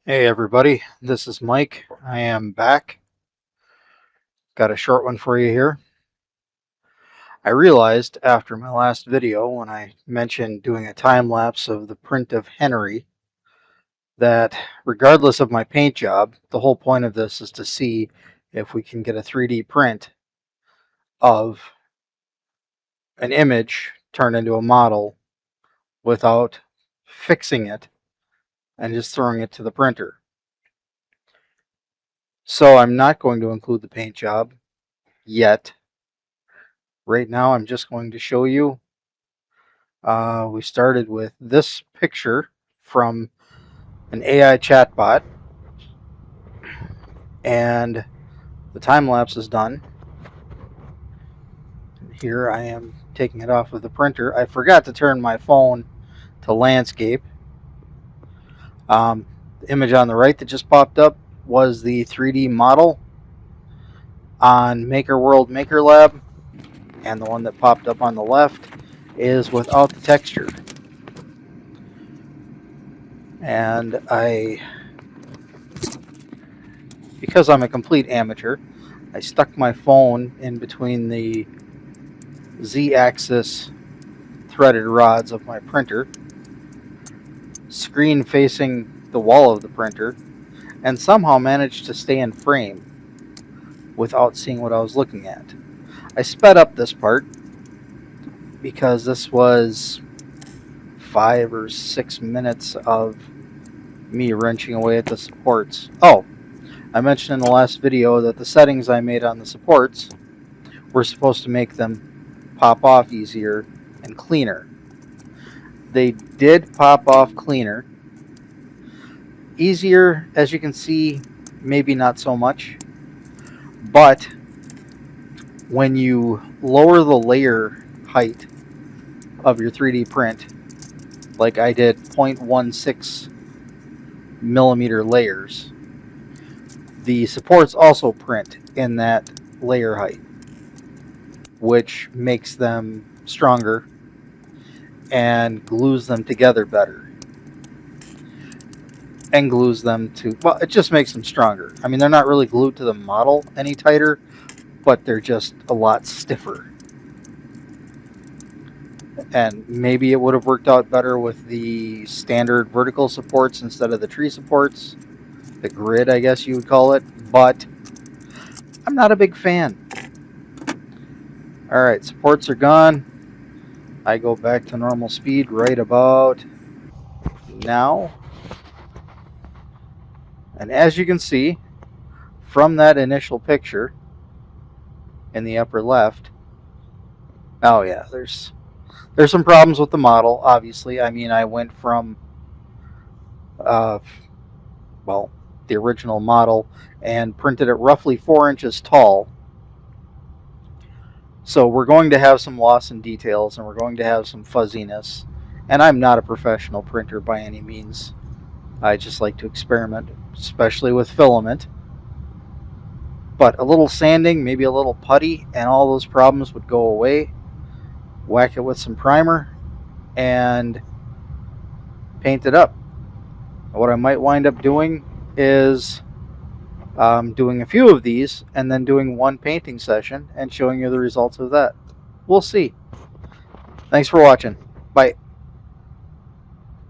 Hey everybody, this is Mike. I am back. Got a short one for you here. I realized after my last video when I mentioned doing a time lapse of the print of Hennery that regardless of my paint job, the whole point of this is to see if we can get a 3D print of an image turned into a model without fixing it and just throwing it to the printer. So I'm not going to include the paint job yet. Right now I'm just going to show you. We started with this picture from an AI chatbot, and the time lapse is done. Here I am taking it off of the printer. I forgot to turn my phone to landscape. The image on the right that just popped up was the 3D model on Maker World Maker Lab, and the one that popped up on the left is without the texture. And because I'm a complete amateur, I stuck my phone in between the Z-axis threaded rods of my printer, screen facing the wall of the printer, and somehow managed to stay in frame without seeing what I was looking at. I sped up this part because this was 5 or 6 minutes of me wrenching away at the supports. Oh, I mentioned in the last video that the settings I made on the supports were supposed to make them pop off easier and cleaner. They did pop off cleaner. Easier, as you can see, maybe not so much. But when you lower the layer height of your 3D print, like I did 0.16 millimeter layers, the supports also print in that layer height, which makes them stronger and glues them together better. And glues them to, well, it just makes them stronger. I mean, they're not really glued to the model any tighter, but they're just a lot stiffer. And maybe it would have worked out better with the standard vertical supports instead of the tree supports. The grid, I guess you would call it, but I'm not a big fan. Alright, supports are gone. I go back to normal speed right about now. And as you can see from that initial picture in the upper left, oh yeah, there's some problems with the model, obviously. I mean, I went from well, the original model and printed it roughly 4 inches tall. So we're going to have some loss in details and we're going to have some fuzziness. And I'm not a professional printer by any means. I just like to experiment, especially with filament. But a little sanding, maybe a little putty, and all those problems would go away. Whack it with some primer and paint it up. What I might wind up doing is doing a few of these and then doing one painting session and showing you the results of that. We'll see. Thanks for watching.